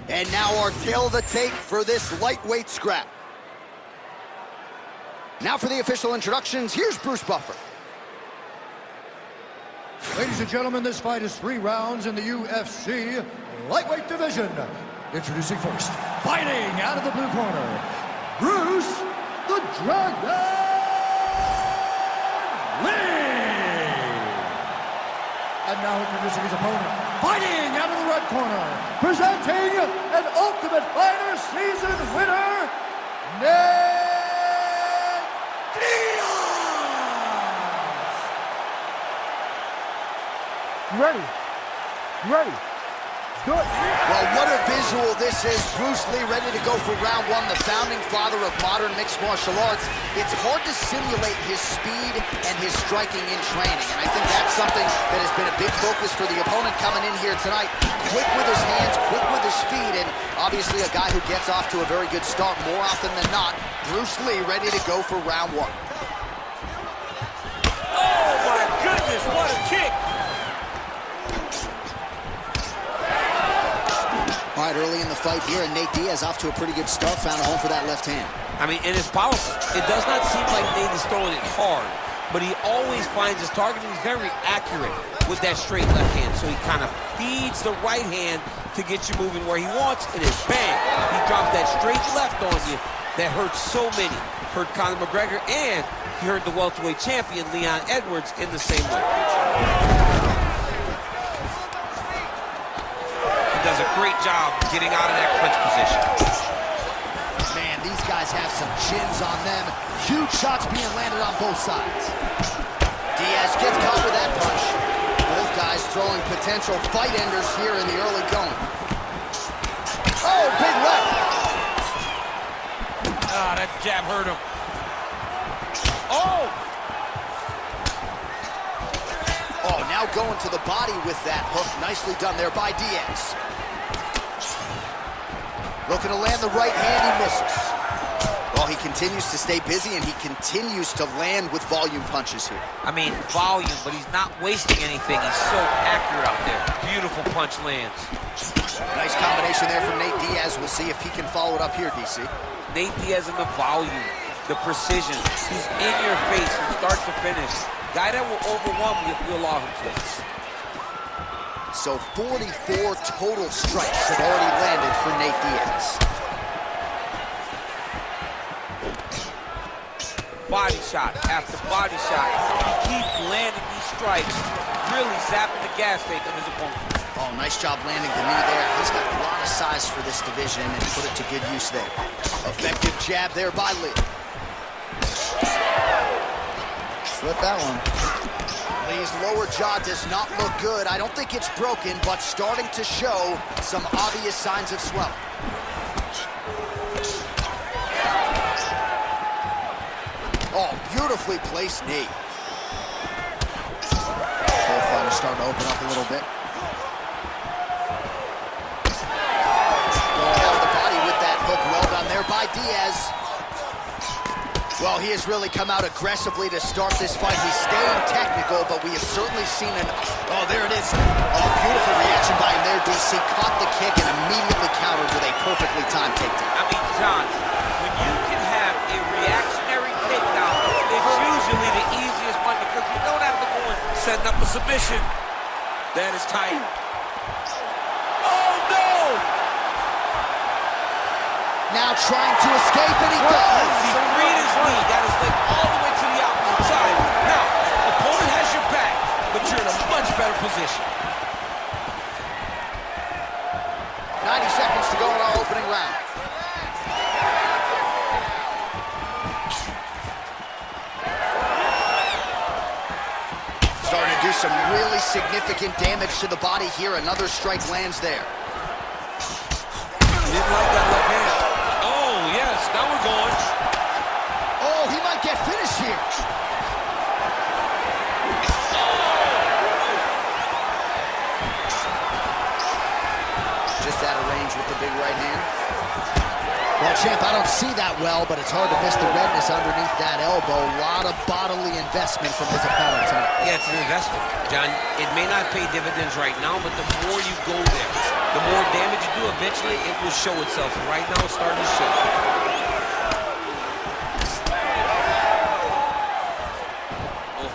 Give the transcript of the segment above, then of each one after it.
And now our tale of the tape for this lightweight scrap. Now for the official introductions, here's Bruce Buffer. Ladies and gentlemen, this fight is 3 rounds in the UFC lightweight division. Introducing first, fighting out of the blue corner, Bruce the Dragon Lee. And now introducing his opponent, fighting out of the red corner, presenting an Ultimate Fighter season winner, Diaz. You ready? You ready? Do it. Well, what a visual this is. Bruce Lee ready to go for round 1, the founding father of modern mixed martial arts. It's hard to simulate his speed and his striking in training, and I think that's something that has been a big focus for the opponent coming in here tonight. Quick with his hands, quick with his feet, and obviously a guy who gets off to a very good start more often than not. Bruce Lee ready to go for round 1. Oh my goodness, what a kick! All right, early in the fight here, and Nate Diaz off to a pretty good start, found a home for that left hand. I mean, and it's powerful. It does not seem like Nate is throwing it hard, but he always finds his target, and he's very accurate with that straight left hand. So he kind of feeds the right hand to get you moving where he wants, and then bang, he drops that straight left on you that hurts so many. Hurt Conor McGregor, and he hurt the welterweight champion, Leon Edwards, in the same way. Does a great job getting out of that clinch position. Man, these guys have some chins on them. Huge shots being landed on both sides. Diaz gets caught with that punch. Both guys throwing potential fight enders here in the early going. Oh, big left. Ah, that jab hurt him. Oh! Oh, now going to the body with that hook. Nicely done there by Diaz. Looking to land the right hand, he misses. Well, he continues to stay busy, and he continues to land with volume punches here. I mean, volume, but he's not wasting anything. He's so accurate out there. Beautiful punch lands. Nice combination there from Nate Diaz. We'll see if he can follow it up here, DC. Nate Diaz in the volume, the precision. He's in your face from start to finish. Guy that will overwhelm you if you allow him to. So 44 total strikes have already landed for Nate Diaz. Body shot after body shot. He keeps landing these strikes, really zapping the gas tank of his opponent. Oh, nice job landing the knee there. He's got a lot of size for this division and put it to good use there. Effective jab there by Lee. Flip that one. Lee's lower jaw does not look good. I don't think it's broken, but starting to show some obvious signs of swelling. Oh, beautifully placed knee. Both fighters starting to open up a little bit. Going out of the body with that hook. Well done there by Diaz. Well, he has really come out aggressively to start this fight. He's staying technical, but we have certainly seen an... Oh, there it is. Oh, beautiful reaction by him there, DC. Caught the kick and immediately countered with a perfectly timed takedown. I mean, John, when you can have a reactionary takedown, it's usually the easiest one because you don't have to go and setting up a submission. That is tight. Oh, no! Now trying to escape, and he does. He freed his knee, got his leg all the way to the opposite side. Now, opponent has your back, but you're in a much better position. 90 seconds to go in our opening round. Starting to do some really significant damage to the body here. Another strike lands there. He didn't like that left hand. Oh, yes, now we're going. Oh, he might get finished here. Just out of range with the big right hand. Well, champ, I don't see that well, but it's hard to miss the redness underneath that elbow. A lot of bodily investment from his opponent tonight. Yeah, it's an investment, John. It may not pay dividends right now, but the more you go there, The more damage you do, eventually it will show itself. And right now it's starting to show.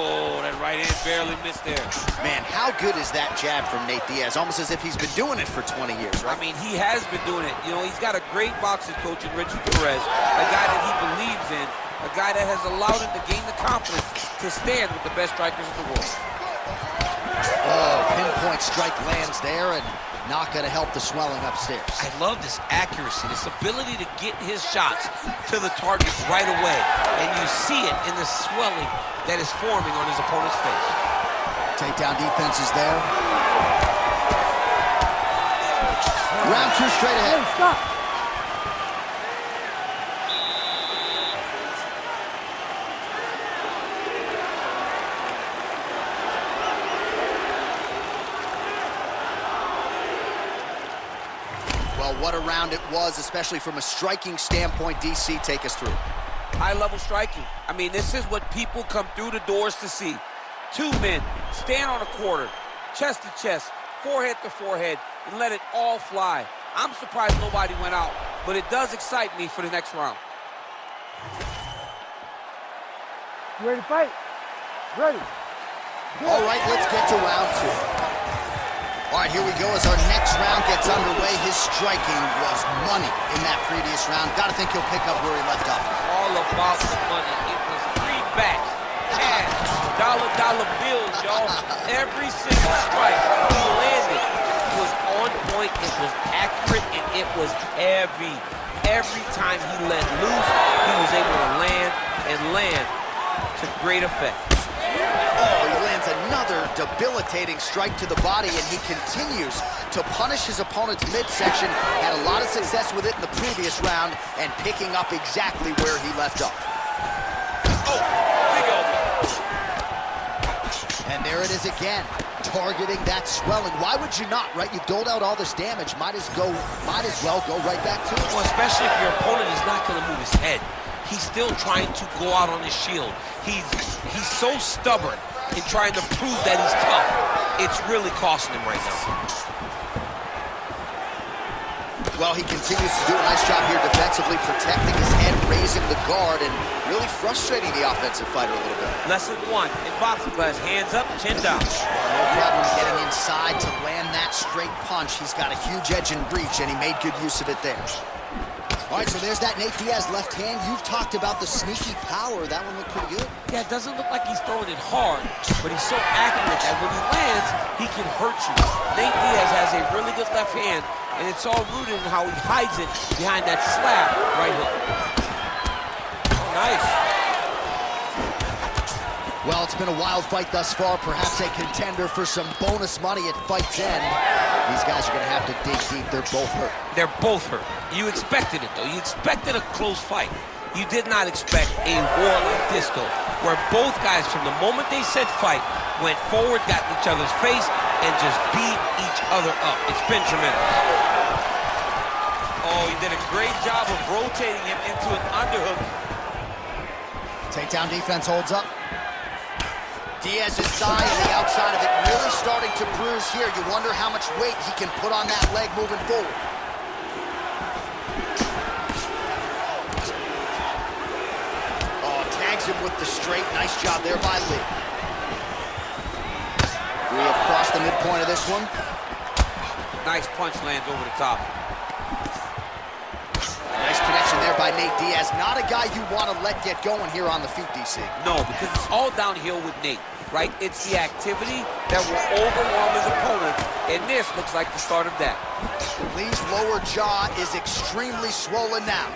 Oh, that right hand barely missed there. Man, how good is that jab from Nate Diaz? Almost as if he's been doing it for 20 years, right? I mean, he has been doing it. You know, he's got a great boxing coach in Richard Perez, a guy that he believes in, a guy that has allowed him to gain the confidence to stand with the best strikers in the world. Oh, pinpoint strike lands there, and not going to help the swelling upstairs. I love this accuracy, this ability to get his shots to the target right away. And you see it in the swelling that is forming on his opponent's face. Takedown defense is there. Round 2 straight ahead. Hey, stop. Well, what a round it was, especially from a striking standpoint. DC, take us through. High-level striking. I mean, this is what people come through the doors to see. Two men stand on a quarter, chest to chest, forehead to forehead, and let it all fly. I'm surprised nobody went out, but it does excite me for the next round. You ready to fight? Ready. All right, let's get to round 2. All right, here we go as our next round gets underway. His striking was money in that previous round. Got to think he'll pick up where he left off. All about the money. It was greenbacks, cash, dollar bills, y'all. Every single strike he landed was on point, it was accurate, and it was heavy. Every time he let loose, he was able to land to great effect. Oh, he lands another debilitating strike to the body, and he continues to punish his opponent's midsection. Had a lot of success with it in the previous round, and picking up exactly where he left off. Oh, big elbow. And there it is again, targeting that swelling. Why would you not, right? You've doled out all this damage. Might as well go right back to it. Well, especially if your opponent is not going to move his head. He's still trying to go out on his shield. He's so stubborn in trying to prove that he's tough. It's really costing him right now. Well, he continues to do a nice job here defensively, protecting his head, raising the guard, and really frustrating the offensive fighter a little bit. Lesson 1 in boxing class, hands up, chin down. No problem getting inside to land that straight punch. He's got a huge edge and reach, and he made good use of it there. All right, so there's that Nate Diaz left hand. You've talked about the sneaky power. That one looked pretty good. Yeah, it doesn't look like he's throwing it hard, but he's so accurate that when he lands, he can hurt you. Nate Diaz has a really good left hand, and it's all rooted in how he hides it behind that slap right hook. Oh, nice. Well, it's been a wild fight thus far. Perhaps a contender for some bonus money at fight's end. These guys are going to have to dig deep. They're both hurt. They're both hurt. You expected it, though. You expected a close fight. You did not expect a war like this, though, where both guys, from the moment they said fight, went forward, got in each other's face, and just beat each other up. It's been tremendous. Oh, he did a great job of rotating him into an underhook. Takedown defense holds up. Diaz's thigh on the outside of it really starting to bruise here. You wonder how much weight he can put on that leg moving forward. Oh, tags him with the straight. Nice job there by Lee. We have crossed the midpoint of this one. Nice punch lands over the top. Nice connection there by Nate Diaz. Not a guy you want to let get going here on the feet, DC. No, because it's all downhill with Nate, right? It's the activity that will overwhelm his opponent, and this looks like the start of that. Lee's lower jaw is extremely swollen now.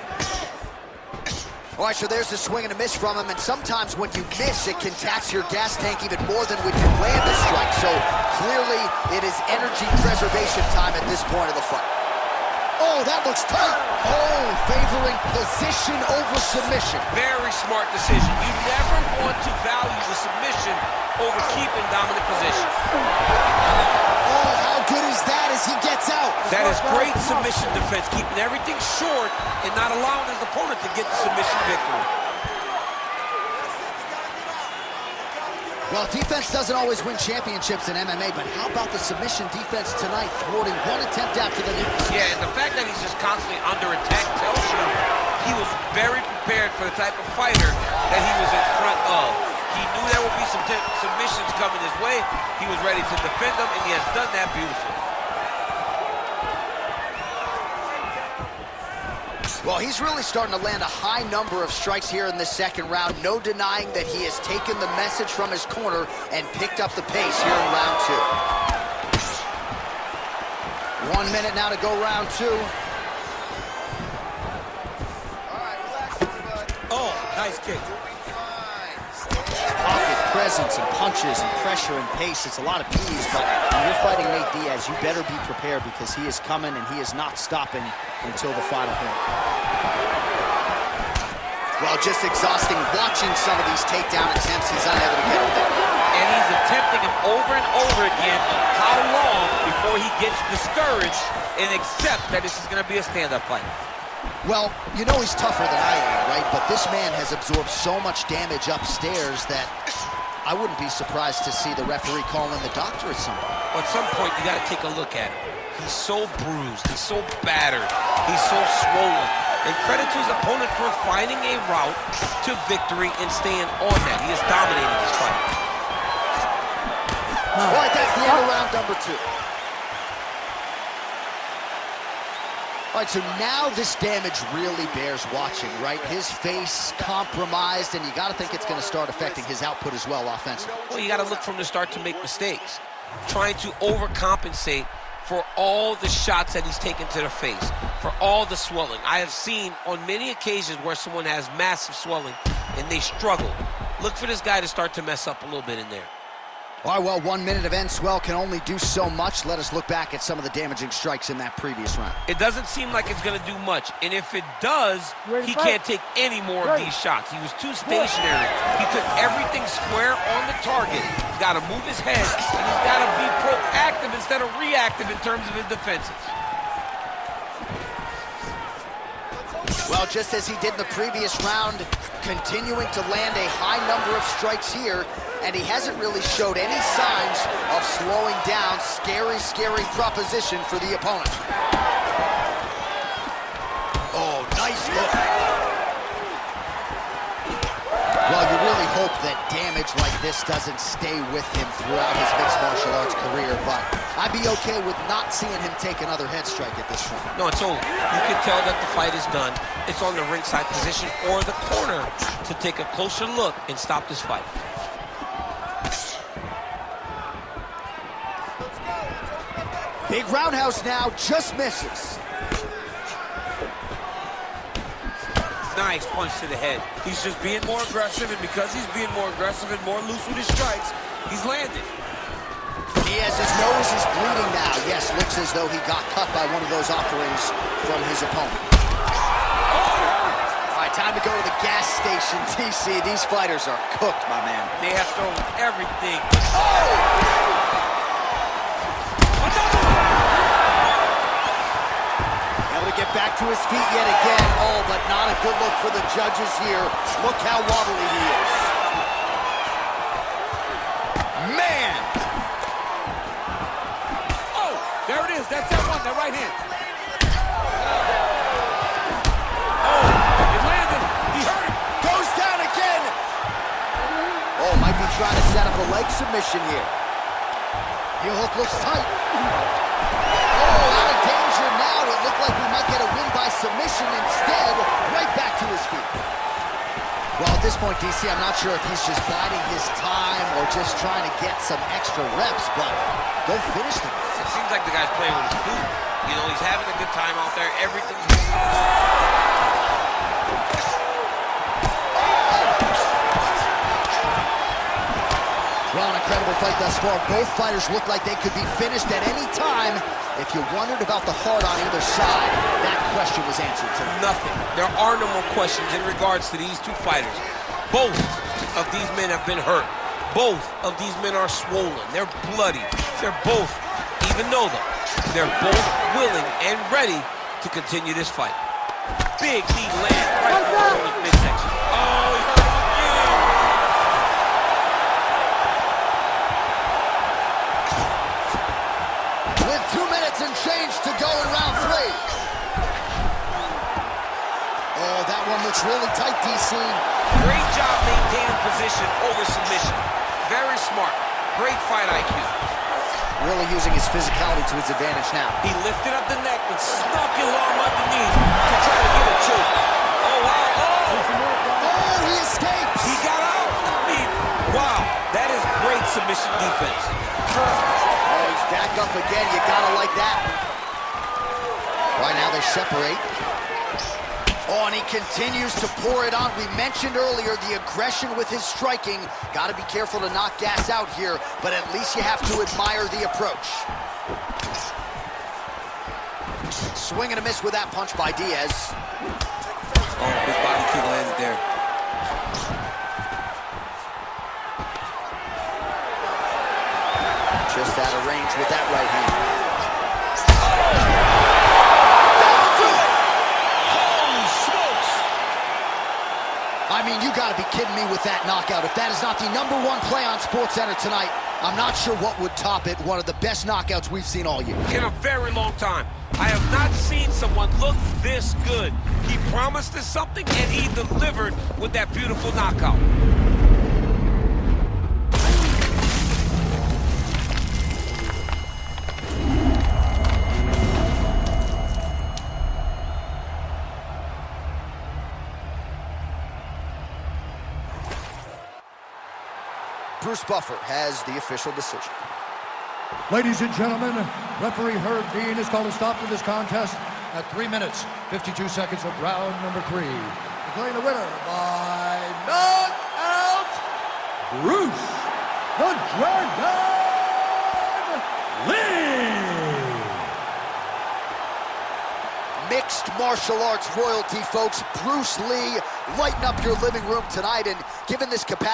All right, so there's a swing and a miss from him, and sometimes when you miss, it can tax your gas tank even more than when you land the strike. So clearly, it is energy preservation time at this point of the fight. Oh, that looks tight. Oh, favoring position over submission. Very smart decision. You never want to value the submission over keeping dominant position. Oh, how good is that as he gets out? That is great submission defense, keeping everything short and not allowing his opponent to get the submission victory. Well, defense doesn't always win championships in MMA, but how about the submission defense tonight, thwarting one attempt after the next? Yeah, and the fact that he's just constantly under attack tells you he was very prepared for the type of fighter that he was in front of. He knew there would be some submissions coming his way. He was ready to defend them, and he has done that beautifully. Well, he's really starting to land a high number of strikes here in the second round. No denying that he has taken the message from his corner and picked up the pace here in round 2. 1 minute now to go round 2. Oh, nice kick. Pocket presence and punches and pressure and pace. It's a lot of P's, but when you're fighting Nate Diaz, you better be prepared because he is coming and he is not stopping until the final point. Well, just exhausting watching some of these takedown attempts. He's unable to get him there. And he's attempting them over and over again. How long before he gets discouraged and accepts that this is going to be a stand-up fight? Well, you know he's tougher than I am, right? But this man has absorbed so much damage upstairs that I wouldn't be surprised to see the referee call in the doctor at some point. Well, at some point, you got to take a look at him. He's so bruised. He's so battered. He's so swollen. And credit to his opponent for finding a route to victory and staying on that. He has dominated this fight. All right, that's the end of round number 2. All right, so now this damage really bears watching, right? His face compromised, and you got to think it's going to start affecting his output as well offensively. Well, you got to look from the start to make mistakes. Trying to overcompensate for all the shots that he's taken to the face, for all the swelling. I have seen on many occasions where someone has massive swelling and they struggle. Look for this guy to start to mess up a little bit in there. All right, well, 1 minute of end swell can only do so much. Let us look back at some of the damaging strikes in that previous round. It doesn't seem like it's going to do much, and if it does, he can't take any more of these shots. He was too stationary. He took everything square on the target. He's got to move his head, and he's got to be proactive instead of reactive in terms of his defenses. Well, just as he did in the previous round, continuing to land a high number of strikes here, and he hasn't really showed any signs of slowing down. Scary, scary proposition for the opponent. Oh, nice hook. Well, you really hope that damage like this doesn't stay with him throughout his mixed martial arts career, but I'd be okay with not seeing him take another head strike at this point. No, it's over. You can tell that the fight is done. It's on the ringside position or the corner to take a closer look and stop this fight. Big roundhouse now, just misses. Nice punch to the head. He's just being more aggressive, and because he's being more aggressive and more loose with his strikes, he's landing. Diaz's nose is bleeding now. Yes, looks as though he got cut by one of those offerings from his opponent. All right, time to go to the gas station, TC. These fighters are cooked, my man. They have thrown everything. Oh! Get back to his feet yet again. Oh, but not a good look for the judges here. Look how wobbly he is. Man! Oh, there it is. That's that one, that right hand. Oh, it landed. He hurt him. Goes down again. Oh, might be trying to set up a leg submission here. Heel hook looks tight. Oh, out of danger now. It looked like we might get a win by submission instead. Right back to his feet. Well, at this point, DC, I'm not sure if he's just biding his time or just trying to get some extra reps, but go finish them. It seems like the guy's playing with his food. You know, he's having a good time out there. Everything's Well, an incredible fight thus far. Both fighters look like they could be finished at any time. If you wondered about the heart on either side, that question was answered tonight. nothing. There are no more questions in regards to these two fighters. Both of these men have been hurt. Both of these men are swollen. They're bloody. They're both, even though they're both willing and ready to continue this fight. Big knee land right in the midsection. Oh, he hurt him again. and change to go in round 3. Oh, that one looks really tight, DC. Great job maintaining position over submission. Very smart. Great fight IQ. Really using his physicality to his advantage now. He lifted up the neck and snuck his arm underneath to try to get a choke. Oh, wow. Oh, he escapes. He got out. I mean, wow. That is great submission defense. Oh, he's back up again. You gotta like that. Right now they separate. Oh, and he continues to pour it on. We mentioned earlier the aggression with his striking. Got to be careful to not gas out here, but at least you have to admire the approach. Swing and a miss with that punch by Diaz. Oh, big body kick landed there. Just out of range with that right hand. I mean, you gotta be kidding me with that knockout. If that is not the #1 play on SportsCenter tonight, I'm not sure what would top it. One of the best knockouts we've seen all year. In a very long time. I have not seen someone look this good. He promised us something, and he delivered with that beautiful knockout. Bruce Buffer has the official decision. Ladies and gentlemen, referee Herb Dean has called a stop to this contest at 3 minutes, 52 seconds of round number 3. Declaring the winner by knockout, Bruce the Dragon Lee! Mixed martial arts royalty, folks. Bruce Lee, lighten up your living room tonight, and given this capacity.